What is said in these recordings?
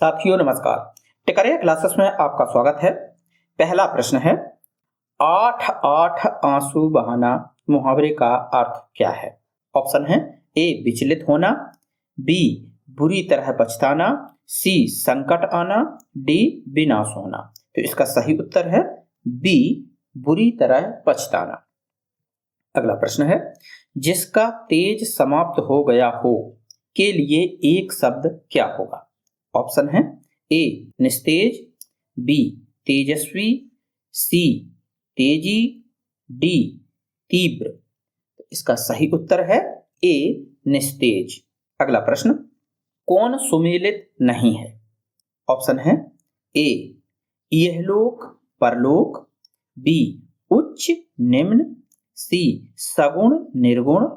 साथियों नमस्कार। टिकरिया क्लासेस में आपका स्वागत है। पहला प्रश्न है, आठ आठ आंसू बहाना मुहावरे का अर्थ क्या है? ऑप्शन है ए विचलित होना, बी बुरी तरह पछताना, सी संकट आना, डी विनाश होना। तो इसका सही उत्तर है बी बुरी तरह पछताना। अगला प्रश्न है, जिसका तेज समाप्त हो गया हो के लिए एक शब्द क्या होगा? ऑप्शन है ए निस्तेज, बी तेजस्वी, सी तेजी, डी तीव्र। इसका सही उत्तर है ए निस्तेज। अगला प्रश्न, कौन सुमेलित नहीं है? ऑप्शन है ए इहलोक परलोक, बी उच्च निम्न, सी सगुण निर्गुण,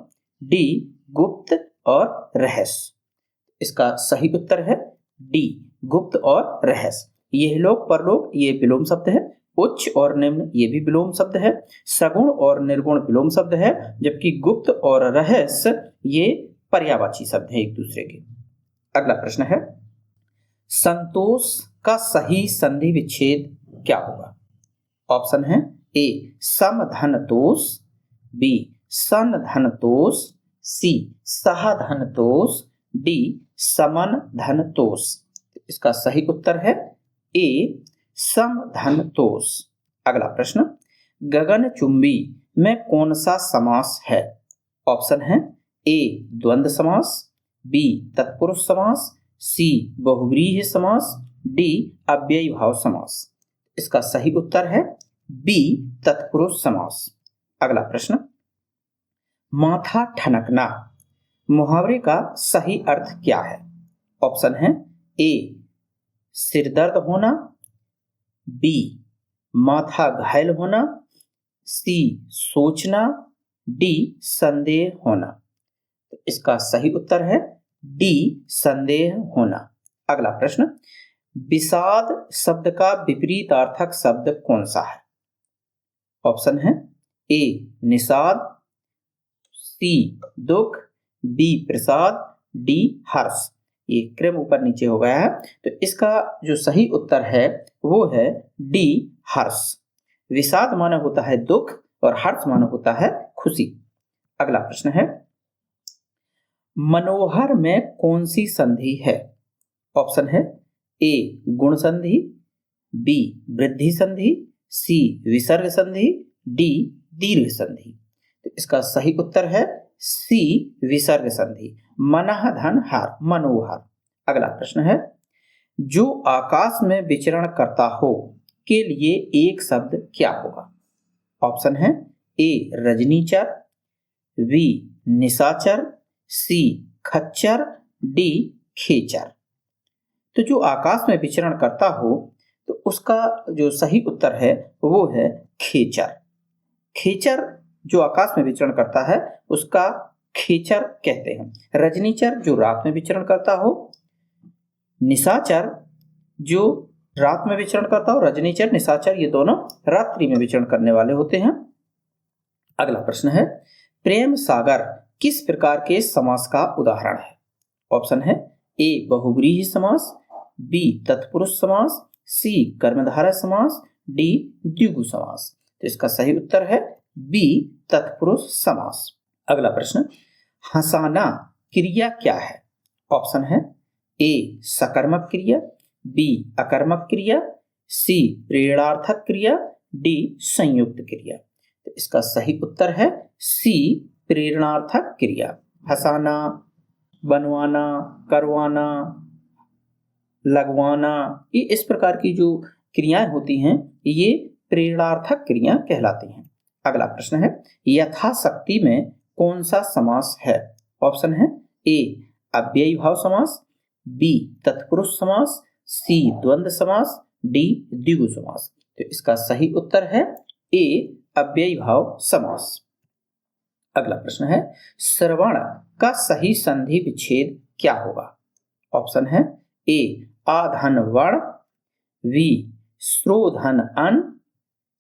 डी गुप्त और रहस्य। इसका सही उत्तर है डी गुप्त और रहस्य। यह लोक परलोक ये विलोम शब्द है, उच्च और निम्न ये भी विलोम शब्द है, सगुण और निर्गुण विलोम शब्द है, जबकि गुप्त और रहस्य ये पर्यायवाची शब्द है एक दूसरे के। अगला प्रश्न है, संतोष का सही संधि विच्छेद क्या होगा? ऑप्शन है ए सम धन तोष, बी सन धन तोष, सी सह धन तोष, डी समन धन तोष। इसका सही उत्तर है ए सम धन तोष। अगला प्रश्न, गगनचुंबी में कौन सा समास है? ऑप्शन है ए द्वंद्व समास, बी तत्पुरुष समास, सी बहुव्रीहि समास, डी अव्ययी भाव समास। इसका सही उत्तर है बी तत्पुरुष समास। अगला प्रश्न, माथा ठनकना मुहावरे का सही अर्थ क्या है? ऑप्शन है ए सिर दर्द होना, बी माथा घायल होना, सी सोचना, डी संदेह होना। इसका सही उत्तर है डी संदेह होना। अगला प्रश्न, विषाद शब्द का विपरीतार्थक शब्द कौन सा है? ऑप्शन है ए निषाद, सी दुख, बी प्रसाद, डी हर्ष। ये क्रम ऊपर नीचे हो गया है, तो इसका जो सही उत्तर है वो है डी हर्ष। विषाद माने होता है दुख और हर्ष माने होता है खुशी। अगला प्रश्न है, मनोहर में कौन सी संधि है? ऑप्शन है ए गुण संधि, बी वृद्धि संधि, सी विसर्ग संधि, डी दीर्घ संधि। तो इसका सही उत्तर है सी विसर्ग संधि। मनः धन हर मनोहर। अगला प्रश्न है, जो आकाश में विचरण करता हो के लिए एक शब्द क्या होगा? ऑप्शन है ए रजनीचर, बी निशाचर, सी खच्चर, डी खेचर। तो जो आकाश में विचरण करता हो तो उसका जो सही उत्तर है वो है खेचर। खेचर जो आकाश में विचरण करता है उसका खेचर कहते हैं। रजनीचर जो रात में विचरण करता हो, निशाचर जो रात में विचरण करता हो, रजनीचर निशाचर ये दोनों रात्रि में विचरण करने वाले होते हैं। अगला प्रश्न है, प्रेम सागर किस प्रकार के समास का उदाहरण है? ऑप्शन है ए बहुव्रीहि समास, बी तत्पुरुष समास, सी कर्मधारय समास, डी द्विगु समास। तो इसका सही उत्तर है बी तत्पुरुष समास। अगला प्रश्न, हंसाना क्रिया क्या है? ऑप्शन है ए सकर्मक क्रिया, बी अकर्मक क्रिया, सी प्रेरणार्थक क्रिया, डी संयुक्त क्रिया। तो इसका सही उत्तर है सी प्रेरणार्थक क्रिया। हंसाना, बनवाना, करवाना, लगवाना, ये इस प्रकार की जो क्रियाएं होती हैं ये प्रेरणार्थक क्रिया कहलाती हैं। अगला प्रश्न है, यथाशक्ति में कौन सा समास है? ऑप्शन है ए अव्ययी भाव समास, बी तत्पुरुष समास, सी द्वंद्व समास, डी द्विगु समास। तो इसका सही उत्तर है ए अव्ययी भाव समास। अगला प्रश्न है, श्रवण का सही संधि विच्छेद क्या होगा? ऑप्शन है ए आधन वर्ण, बी श्रोधन अन,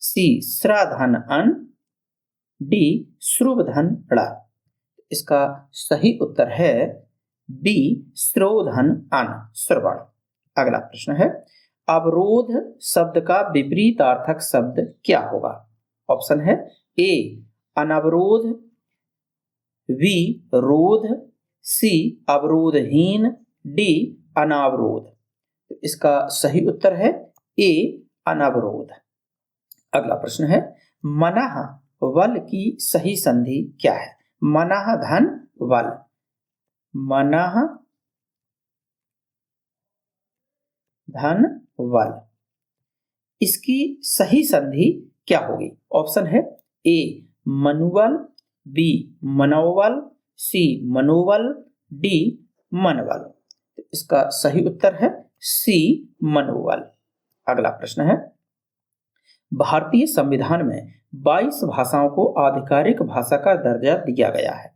सी श्राधन अन, डी श्रुवधन ड़। इसका सही उत्तर है बी श्रोधन अन श्रवण। अगला प्रश्न है, अवरोध शब्द का विपरीतार्थक शब्द क्या होगा? ऑप्शन है ए अनवरोध, बी रोध, सी अवरोधहीन, डी अनावरोध। तो इसका सही उत्तर है ए अनवरोध। अगला प्रश्न है, मनः वल की सही संधि क्या है? मनः धन वल, मनः धन वल, इसकी सही संधि क्या होगी? ऑप्शन है ए मनुवल, बी मनोवल, सी मनोवल, डी मनवल। तो इसका सही उत्तर है सी मनोवल। अगला प्रश्न है, भारतीय संविधान में 22 भाषाओं को आधिकारिक भाषा का दर्जा दिया गया है,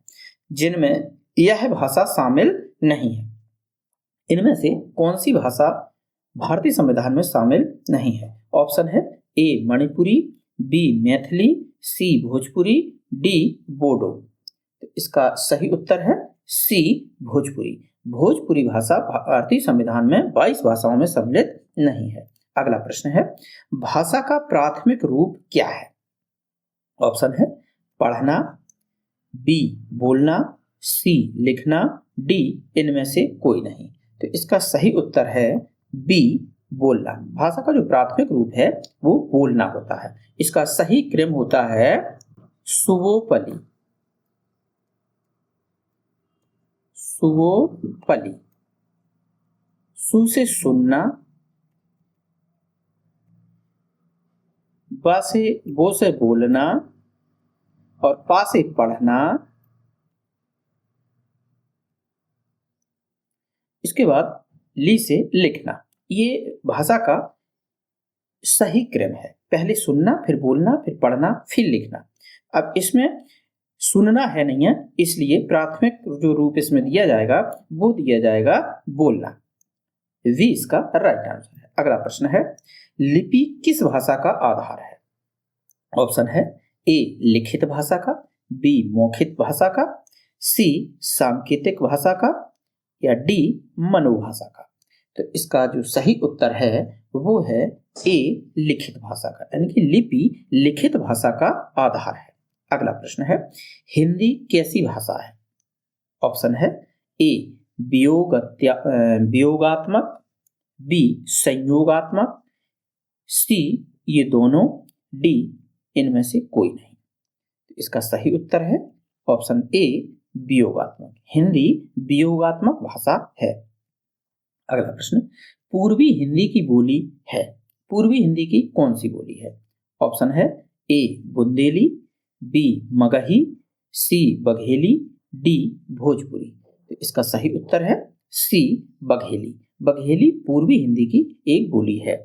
जिनमें यह भाषा शामिल नहीं है। इनमें से कौन सी भाषा भारतीय संविधान में शामिल नहीं है? ऑप्शन है ए मणिपुरी, बी मैथिली, सी भोजपुरी, डी बोडो। तो इसका सही उत्तर है सी भोजपुरी। भोजपुरी भाषा भारतीय संविधान में 22 भाषाओं में सम्मिलित नहीं है। अगला प्रश्न है, भाषा का प्राथमिक रूप क्या है? ऑप्शन है पढ़ना, बी बोलना, सी लिखना, डी इनमें से कोई नहीं। तो इसका सही उत्तर है बी बोलना। भाषा का जो प्राथमिक रूप है वो बोलना होता है। इसका सही क्रम होता है सुवोपली, सुवोपली। सु से सुनना, बा से बो से बोलना और पा से पढ़ना। इसके बाद ली से लिखना। ये भाषा का सही क्रम है। पहले सुनना, फिर बोलना, फिर पढ़ना, फिर लिखना। अब इसमें सुनना है नहीं है, इसलिए प्राथमिक जो रूप इसमें दिया जाएगा वो दिया जाएगा बोलना। वी इसका राइट आंसर है। अगला प्रश्न है, लिपि किस भाषा का आधार है? ऑप्शन है ए लिखित भाषा का, बी मौखिक भाषा का, सी सांकेतिक भाषा का, या डी मनोभाषा का। तो इसका जो सही उत्तर है वो है ए लिखित भाषा का, यानी कि लिपि लिखित भाषा का आधार है। अगला प्रश्न है, हिंदी कैसी भाषा है? ऑप्शन है ए वियोगात्मक, बी संयोगात्मक, सी ये दोनों, डी इनमें से कोई नहीं। तो इसका सही उत्तर है ऑप्शन ए वियोगात्मक। हिंदी वियोगात्मक भाषा है। अगला प्रश्न, पूर्वी हिंदी की बोली है। पूर्वी हिंदी की कौन सी बोली है? ऑप्शन है ए बुंदेली, बी मगही, सी बघेली, डी भोजपुरी। तो इसका सही उत्तर है सी बघेली। बघेली पूर्वी हिंदी की एक बोली है।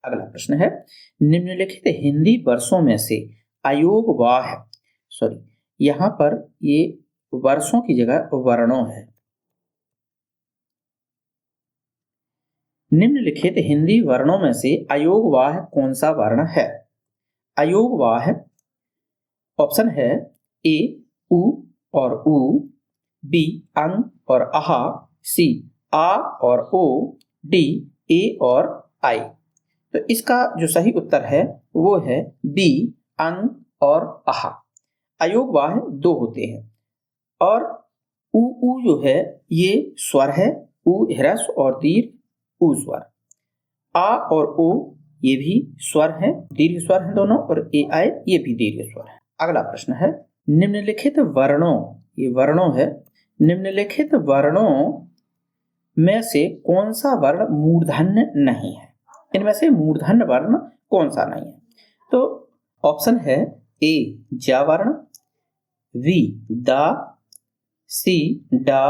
अगला प्रश्न है, निम्नलिखित हिंदी वर्षों में से अयोगवाह, सॉरी यहां पर ये वर्षों की जगह वर्णों है। निम्नलिखित हिंदी वर्णों में से अयोगवाह कौन सा वर्ण है? अयोगवाह ऑप्शन है ए उ और उ, बी अंग और आहा, सी आ और ओ, डी ए और आई। तो इसका जो सही उत्तर है वो है बी अंग और आहा। अयोगवाह दो होते हैं और उ जो है ये स्वर है, उ ह्रस्व और दीर्घ उ स्वर। आ और ओ ये भी स्वर है, दीर्घ स्वर है दोनों, और ए आई ये भी दीर्घ स्वर है। अगला प्रश्न है, निम्नलिखित वर्णों, ये वर्णों है, निम्नलिखित वर्णों में से कौन सा वर्ण मूर्धन्य नहीं है? इनमें से मूर्धन्य वर्ण कौन सा नहीं है? तो ऑप्शन है ए जा वर्ण, बी दा, सी डा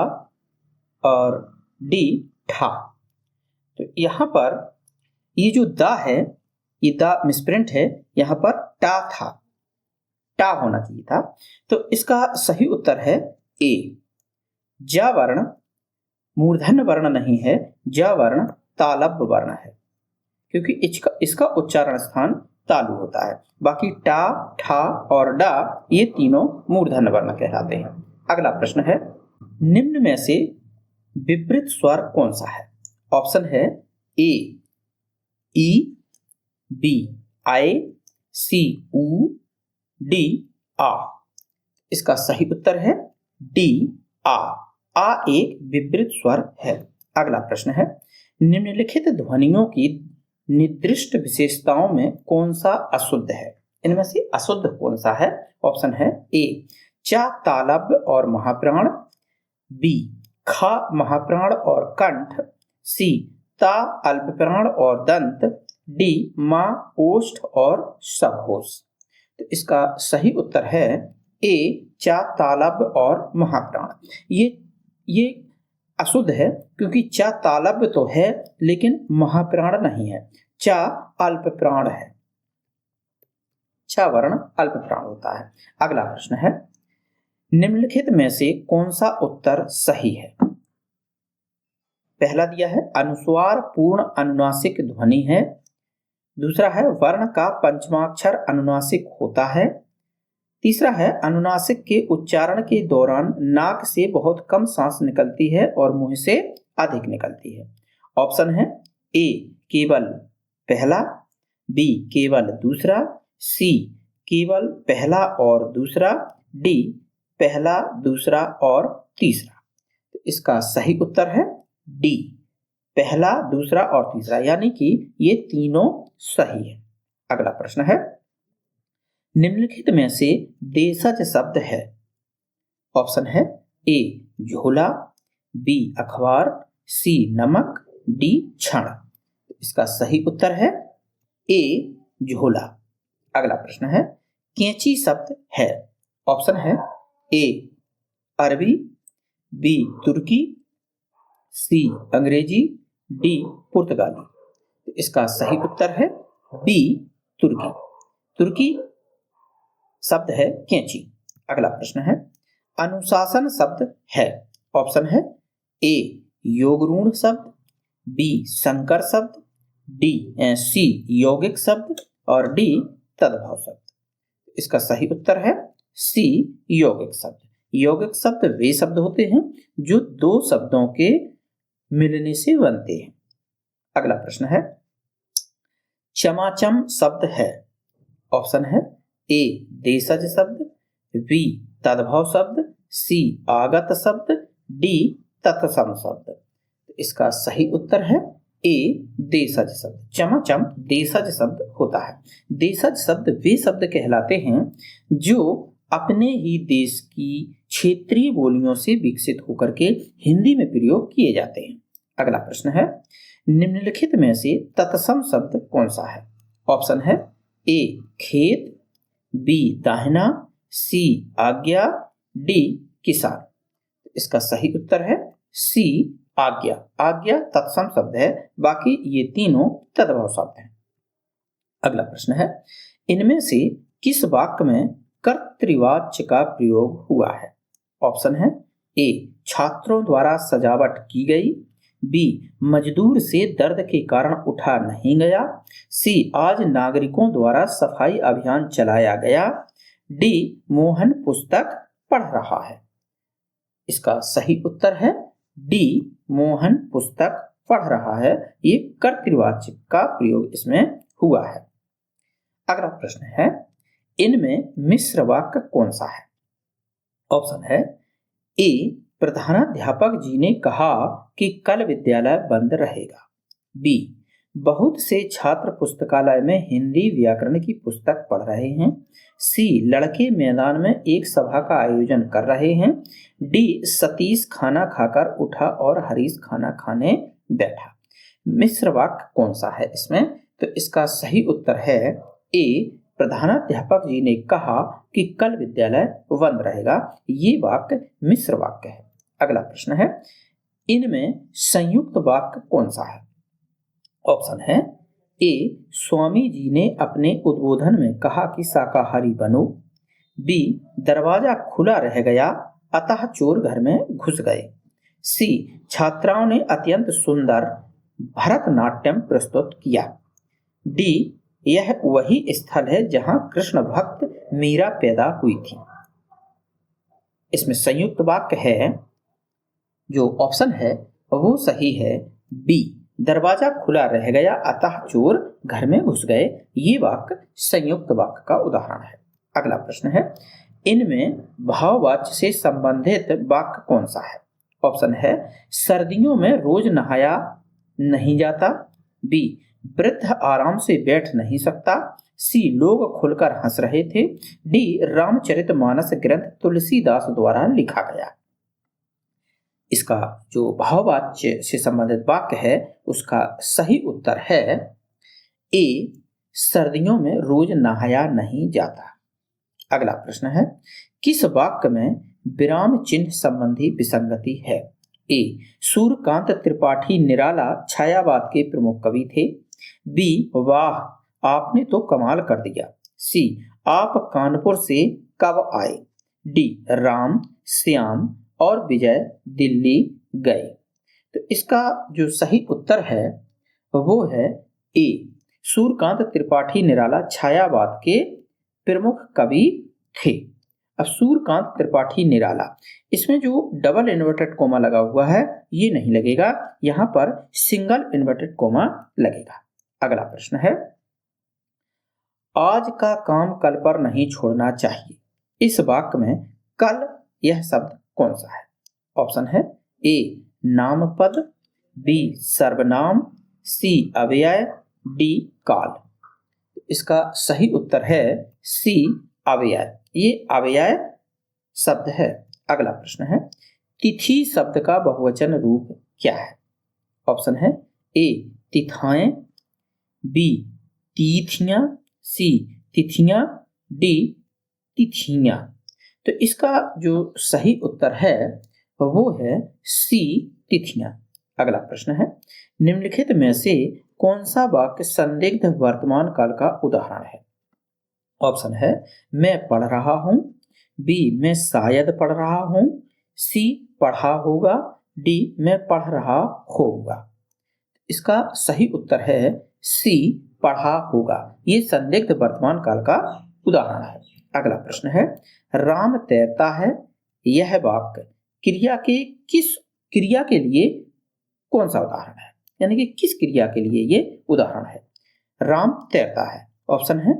और डी ठा। तो यहां पर ये जो दा है ये दा मिसप्रिंट है, यहां पर टा था, टा होना चाहिए था। तो इसका सही उत्तर है ए जा वर्ण मूर्धन्य वर्ण नहीं है, जा वर्ण तालव्य वर्ण है, क्योंकि इसका उच्चारण स्थान तालु होता है। बाकी टा, ठा और डा ये तीनों मूर्धन्य वर्ण कहलाते हैं। अगला प्रश्न है, निम्न में से विपरीत स्वर कौन सा है? ऑप्शन है ए ई, बी आए, सी ऊ, डी आ। इसका सही उत्तर है डी आ। आ एक विवृत स्वर है। अगला प्रश्न है, निम्नलिखित ध्वनियों की निर्दिष्ट विशेषताओं में कौन सा अशुद्ध है? इनमें से अशुद्ध कौन सा है? ऑप्शन है ए चा तालव्य और महाप्राण, बी खा महाप्राण और कंठ, सी ता अल्पप्राण और दंत, डी मा ओष्ठ और सघोष। तो इसका सही उत्तर है ए चा तालव्य और महाप्राण। ये अशुद्ध है क्योंकि चा तालव्य तो है लेकिन महाप्राण नहीं है। चा अल्पप्राण है, चा वर्ण अल्पप्राण होता है। अगला प्रश्न है, निम्नलिखित में से कौन सा उत्तर सही है? पहला दिया है अनुस्वार पूर्ण अनुनासिक ध्वनि है। दूसरा है वर्ण का पंचमाक्षर अनुनासिक होता है। तीसरा है अनुनासिक के उच्चारण के दौरान नाक से बहुत कम सांस निकलती है और मुंह से अधिक निकलती है। ऑप्शन है ए केवल पहला, बी केवल दूसरा, सी केवल पहला और दूसरा, डी पहला दूसरा और तीसरा। तो इसका सही उत्तर है डी पहला दूसरा और तीसरा, यानी कि ये तीनों सही है। अगला प्रश्न है, निम्नलिखित में से देशज शब्द है। ऑप्शन है ए झोला, बी अखबार, सी नमक, डी क्षण। इसका सही उत्तर है ए झोला। अगला प्रश्न है, कैंची शब्द है। ऑप्शन है ए अरबी, बी तुर्की, सी अंग्रेजी, डी पुर्तगाली। तो इसका सही उत्तर है बी तुर्की। तुर्की शब्द है कैंची। अगला प्रश्न है, अनुशासन शब्द है। ऑप्शन है ए योगरूढ़ शब्द, बी संकर शब्द, सी यौगिक शब्द और डी तद्भव शब्द। इसका सही उत्तर है सी यौगिक शब्द। यौगिक शब्द वे शब्द होते हैं जो दो शब्दों के मिलने से बनते हैं। अगला प्रश्न है, चमाचम शब्द है। ऑप्शन है ए देशज शब्द, बी तद्भव शब्द, सी आगत शब्द, डी तत्सम शब्द। इसका सही उत्तर है ए देशज शब्द। चमाचम देशज शब्द होता है। देशज शब्द वे शब्द कहलाते हैं जो अपने ही देश की क्षेत्रीय बोलियों से विकसित होकर के हिंदी में प्रयोग किए जाते हैं। अगला प्रश्न है, निम्नलिखित में से तत्सम शब्द कौन सा है? ऑप्शन है ए खेत, बी दाहिना, सी आज्ञा, डी किसान। इसका सही उत्तर है सी आज्ञा। आज्ञा तत्सम शब्द है, बाकी ये तीनों तद्भव शब्द हैं। अगला प्रश्न है, इनमें से किस वाक्य में कर्तृवाच्य का प्रयोग हुआ है? ऑप्शन है ए छात्रों द्वारा सजावट की गई, बी मजदूर से दर्द के कारण उठा नहीं गया, सी आज नागरिकों द्वारा सफाई अभियान चलाया गया, डी मोहन पुस्तक पढ़ रहा है। इसका सही उत्तर है डी मोहन पुस्तक पढ़ रहा है। ये कर्तृवाच्य का प्रयोग इसमें हुआ है। अगला प्रश्न है, इनमें मिश्र वाक्य कौन सा है? ऑप्शन है ए प्रधानाध्यापक जी ने कहा कि कल विद्यालय बंद रहेगा, बी बहुत से छात्र पुस्तकालय में हिंदी व्याकरण की पुस्तक पढ़ रहे हैं, सी लड़के मैदान में एक सभा का आयोजन कर रहे हैं, डी सतीश खाना खाकर उठा और हरीश खाना खाने बैठा। मिश्र वाक्य कौन सा है इसमें? तो इसका सही उत्तर है ए प्रधानाध्यापक जी ने कहा कि कल विद्यालय बंद रहेगा। ये वाक्य मिश्र वाक्य है। अगला प्रश्न है, इनमें संयुक्त वाक्य कौन सा है? ऑप्शन है ए स्वामी जी ने अपने उद्बोधन में कहा कि शाकाहारी बनो, बी दरवाजा खुला रह गया अतः चोर घर में घुस गए, सी छात्राओं ने अत्यंत सुंदर भरतनाट्यम प्रस्तुत किया, डी यह वही स्थल है जहां कृष्ण भक्त मीरा पैदा हुई थी। इसमें संयुक्त वाक्य है, जो ऑप्शन है वो सही है बी दरवाजा खुला रह गया अतः चोर घर में घुस गए। ये वाक्य संयुक्त वाक्य का उदाहरण है। अगला प्रश्न है, इनमें भाववाच्य से संबंधित वाक्य कौन सा है? ऑप्शन है, सर्दियों में रोज नहाया नहीं जाता। बी, वृद्ध आराम से बैठ नहीं सकता। सी, लोग खुलकर हंस रहे थे। डी, रामचरितमानस ग्रंथ तुलसीदास द्वारा लिखा गया। इसका जो भाववाच्य से संबंधित वाक्य है उसका सही उत्तर है ए, सर्दियों में रोज नहाया नहीं जाता। अगला प्रश्न है, किस वाक्य में विराम चिन्ह संबंधी विसंगति है? ए, सूर्यकांत त्रिपाठी निराला छायावाद के प्रमुख कवि थे। बी, वाह आपने तो कमाल कर दिया। सी, आप कानपुर से कब आए? डी, राम, श्याम और विजय दिल्ली गए। तो इसका जो सही उत्तर है वो है ए, सूर्यकांत त्रिपाठी निराला छायावाद के प्रमुख कवि थे। अब सूर्यकांत त्रिपाठी निराला, इसमें जो डबल इन्वर्टेड कोमा लगा हुआ है ये नहीं लगेगा, यहां पर सिंगल इन्वर्टेड कोमा लगेगा। अगला प्रश्न है, आज का काम कल पर नहीं छोड़ना चाहिए। इस वाक्य में कल यह शब्द कौन सा है? ऑप्शन है, ए, नामपद। बी, सर्वनाम। सी, अव्यय। डी, काल। इसका सही उत्तर है सी, अव्यय। ये अव्यय शब्द है। अगला प्रश्न है, तिथि शब्द का बहुवचन रूप क्या है? ऑप्शन है, ए, तिथाएं। बी, तिथियां। सी, तिथियां। डी, तिथियां। तो इसका जो सही उत्तर है वो है सी, तिथियां। अगला प्रश्न है, निम्नलिखित में से कौन सा वाक्य संदिग्ध वर्तमान काल का उदाहरण है? ऑप्शन है, मैं पढ़ रहा हूं। बी, मैं शायद पढ़ रहा हूं। सी, पढ़ा होगा। डी, मैं पढ़ रहा होऊंगा। इसका सही उत्तर है सी, पढ़ा होगा। ये संदिग्ध वर्तमान काल का उदाहरण है। अगला प्रश्न है, राम तैरता है। यह वाक्य क्रिया के लिए कौन सा उदाहरण है? यानी कि किस क्रिया के लिए ये उदाहरण है? राम तैरता है। ऑप्शन है,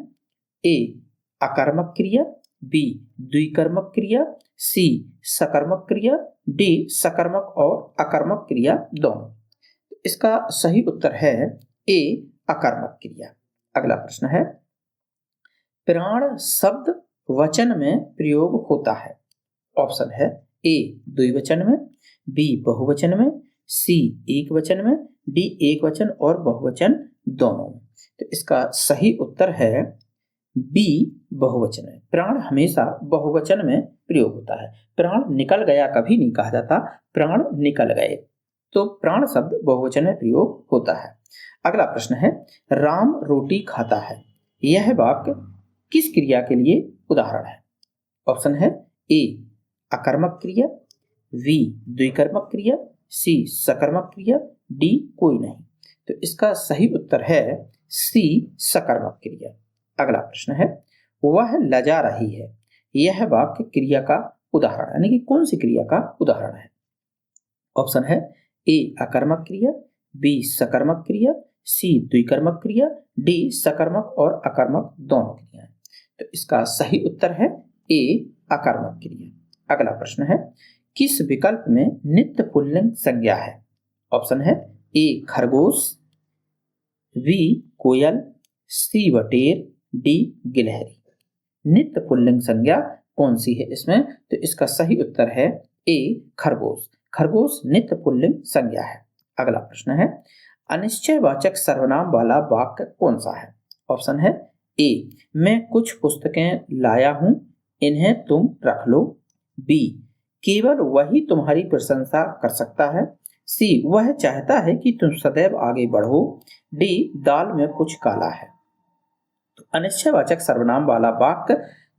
ए, अकर्मक क्रिया। बी, द्विकर्मक क्रिया। सी, सकर्मक क्रिया। डी, सकर्मक और अकर्मक क्रिया दोनों। इसका सही उत्तर है ए, अकर्मक क्रिया। अगला प्रश्न है, प्राण शब्द वचन में प्रयोग होता है। ऑप्शन है, ए, द्विवचन में। बी, बहुवचन में। सी, एक वचन में। डी, एक वचन और बहुवचन दोनों में। तो इसका सही उत्तर है बी, बहुवचन में। प्राण हमेशा बहुवचन में प्रयोग होता है। प्राण निकल गया कभी नहीं कहा जाता, प्राण निकल गए। तो प्राण शब्द बहुवचन में प्रयोग होता है। अगला प्रश्न है, राम रोटी खाता है। यह वाक्य किस क्रिया के लिए उदाहरण है? ऑप्शन है, ए, अकर्मक क्रिया। बी, द्विकर्मक क्रिया। सी, सकर्मक क्रिया। डी, कोई नहीं। तो इसका सही उत्तर है सी, सकर्मक क्रिया। अगला प्रश्न है, वह लजा रही है। यह वाक्य क्रिया का उदाहरण यानी कि कौन सी क्रिया का उदाहरण है? ऑप्शन है, ए, अकर्मक क्रिया। बी, सकर्मक क्रिया। सी, द्विकर्मक क्रिया। डी, सकर्मक और अकर्मक दोनों क्रिया। तो इसका सही उत्तर है ए, अकर्मक क्रिया। अगला प्रश्न है, किस विकल्प में नित्य पुल्लिंग संज्ञा है? ऑप्शन है, ए, खरगोश। बी, कोयल। सी, बटेर। डी, गिलहरी। नित्य पुल्लिंग संज्ञा कौन सी है इसमें? तो इसका सही उत्तर है ए, खरगोश। खरगोश नित्य पुल्लिंग संज्ञा है। अगला प्रश्न है, अनिश्चयवाचक सर्वनाम वाला वाक्य कौन सा है? ऑप्शन है, ए, मैं कुछ पुस्तकें लाया हूं, इन्हें तुम रख लो। बी, केवल वही तुम्हारी प्रशंसा कर सकता है। सी, वह चाहता है कि तुम सदैव आगे बढ़ो। डी, दाल में कुछ काला है। तो अनिश्चयवाचक सर्वनाम वाला वाक्य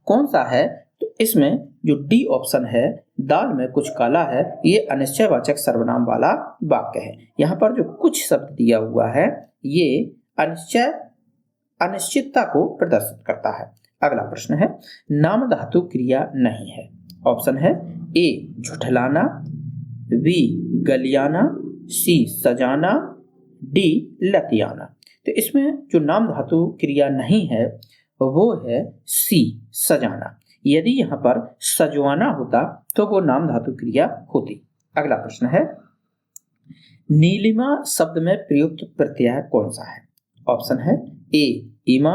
कौन सा है? तो इसमें जो डी ऑप्शन है, दाल में कुछ काला है, ये अनिश्चयवाचक सर्वनाम वाला वाक्य है। यहाँ पर जो कुछ शब्द दिया हुआ है ये अनिश्चितता को प्रदर्शित करता है। अगला प्रश्न है, नाम धातु क्रिया नहीं है। ऑप्शन है, ए, झुठलाना। बी, गलियाना। सी, सजाना। डी लतियाना। तो इसमें जो नाम धातु क्रिया नहीं है वो है सी सजाना। यदि यहाँ पर सजवाना होता तो वो नाम धातु क्रिया होती। अगला प्रश्न है नीलिमा शब्द में प्रयुक्त प्रत्यय कौन सा है? ऑप्शन है ए इमा,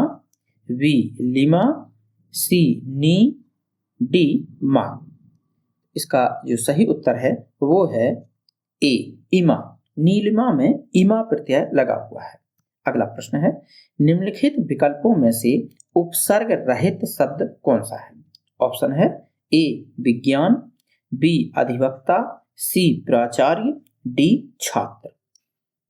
बी लिमा, सी नी, डी मा। इसका जो सही उत्तर है वो है ए इमा। नीलिमा में इमा प्रत्यय लगा हुआ है। अगला प्रश्न है निम्नलिखित विकल्पों में से उपसर्ग रहित शब्द कौन सा है? ऑप्शन है ए विज्ञान, बी अधिवक्ता, सी प्राचार्य, डी छात्र।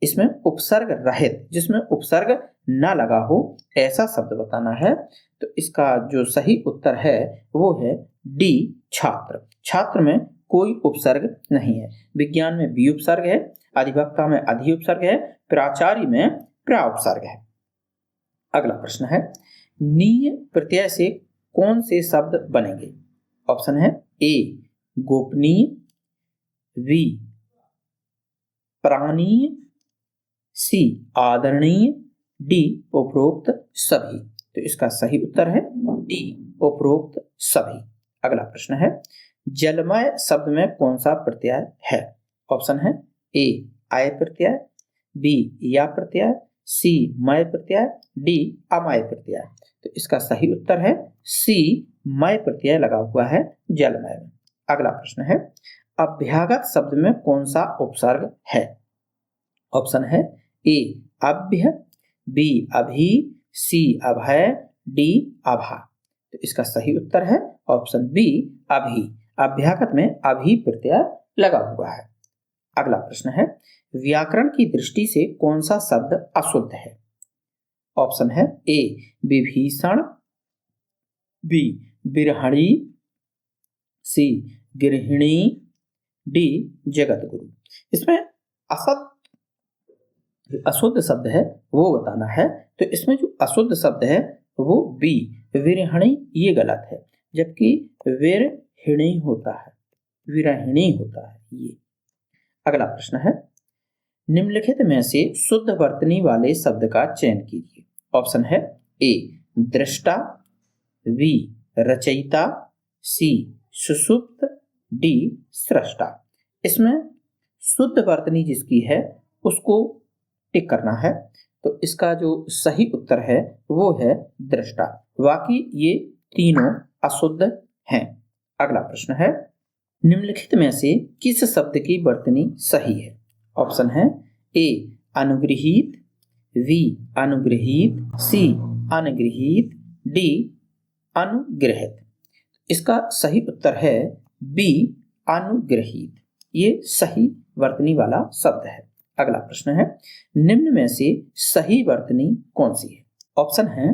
इसमें उपसर्ग रहित, जिसमें उपसर्ग ना लगा हो ऐसा शब्द बताना है। तो इसका जो सही उत्तर है वो है डी छात्र। छात्र में कोई उपसर्ग नहीं है। विज्ञान में बी उपसर्ग है, अधिवक्ता में अधि उपसर्ग है, प्राचार्य में प्रा उपसर्ग है। अगला प्रश्न है नीय प्रत्यय से कौन से शब्द बनेंगे? ऑप्शन है ए गोपनीय, बी प्राणीय, सी आदरणीय, डी उपरोक्त सभी। तो इसका सही उत्तर है डी उपरोक्त सभी। अगला प्रश्न है जलमय शब्द में कौन सा प्रत्यय है? ऑप्शन है ए आय प्रत्यय, बी या प्रत्यय, सी मय प्रत्यय, डी अमय प्रत्यय। तो इसका सही उत्तर है सी मय प्रत्यय लगा हुआ है जलमय में। अगला प्रश्न है अभ्यागत शब्द में कौन सा उपसर्ग है? ऑप्शन है ए अभ्य, बी अभी, सी अभय, डी अभा। तो इसका सही उत्तर है ऑप्शन बी अभी। अभ्यागत में अभी प्रत्यय लगा हुआ है। अगला प्रश्न है व्याकरण की दृष्टि से कौन सा शब्द अशुद्ध है? ऑप्शन है ए विभीषण, बी बिरहणी, सी गृहिणी, डी जगतगुरु। इसमें अशुद्ध शब्द है वो बताना है। तो इसमें जो अशुद्ध शब्द है वो बी विरहणी, ये गलत है, जबकि विरहिणी होता है, विरहिणी होता है ये। अगला प्रश्न है निम्नलिखित में से शुद्ध वर्तनी वाले शब्द का चयन कीजिए। ऑप्शन है ए दृष्टा, बी रचयिता, सी सुषुप्त, डी सृष्टा। इसमें शुद्ध वर्तनी जिसकी है उसको टिक करना है। तो इसका जो सही उत्तर है वो है दृष्टा। बाकी ये तीनों अशुद्ध हैं। अगला प्रश्न है निम्नलिखित में से किस शब्द की वर्तनी सही है? ऑप्शन है ए अनुगृहीत, बी अनुगृहीत, सी अनुगृहीत, डी अनुग्रहित। इसका सही उत्तर है बी अनुग्रहीत। ये सही वर्तनी वाला शब्द है। अगला प्रश्न है निम्न में से सही वर्तनी कौन सी है? ऑप्शन है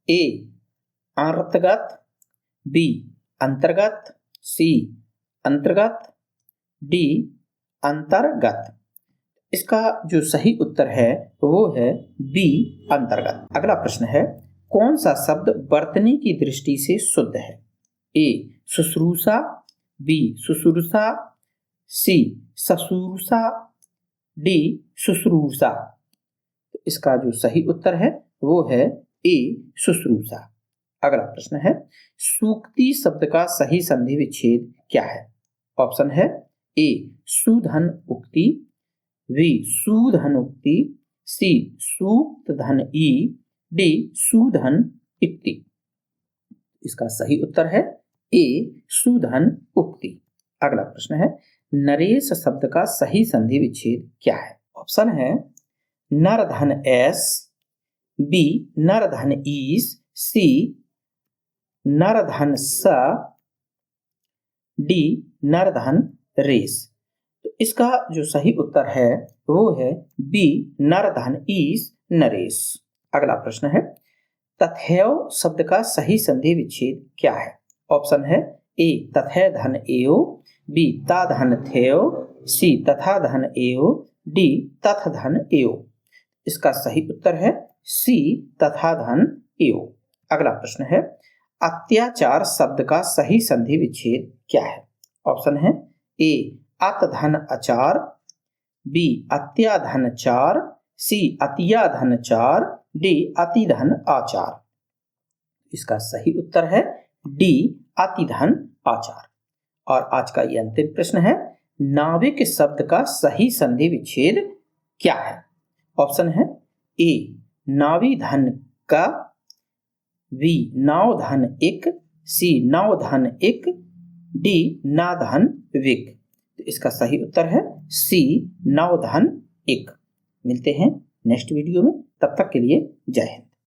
ए अंतर्गत, बी अंतर्गत, सी अंतर्गत, डी अंतर्गत। इसका जो सही उत्तर है वो है बी अंतर्गत। अगला प्रश्न है कौन सा शब्द वर्तनी की दृष्टि से शुद्ध है? ए शुश्रूषा, बी शुश्रूषा, सी ससुरूषा, डी शुश्रूषा। इसका जो सही उत्तर है वो है ए शुश्रूषा। अगला प्रश्न है सूक्ति शब्द का सही संधि विच्छेद क्या है? ऑप्शन है ए सुधन उक्ति, बी सुधन उक्ति, सी सूक्त धन ई, डी सुधन इक्ति। इसका सही उत्तर है ए सुधन उक्ति। अगला प्रश्न है नरेश शब्द का सही संधि विच्छेद क्या है? ऑप्शन है नर धन एस, बी नर धन ईस, सी नर धन स, डी नर धन रेस। तो इसका जो सही उत्तर है वो है बी नर धन ईस नरेश। अगला प्रश्न है तथैव शब्द का सही संधि विच्छेद क्या है? ऑप्शन है ए तथै धन एव, बी ता धन थेव, सी तथा धन एव, डी तथ धन एव। इसका सही उत्तर है सी तथा धन एव। अगला प्रश्न है अत्याचार शब्द का सही संधि विच्छेद क्या है? ऑप्शन है ए अत धन अचार, बी अत्या धन चार, सी अतिया धन चार, डी अति धन आचार। इसका सही उत्तर है डी अति धन आचार। और आज का ये अंतिम प्रश्न है, नाविक शब्द का सही संधि विच्छेद क्या है? ऑप्शन है ए नावी धन का, बी नाव धन इक, सी नाव धन इक, डी ना धन विक। तो इसका सही उत्तर है सी नाव धन इक। मिलते हैं नेक्स्ट वीडियो में, तब तक के लिए जय हिंद।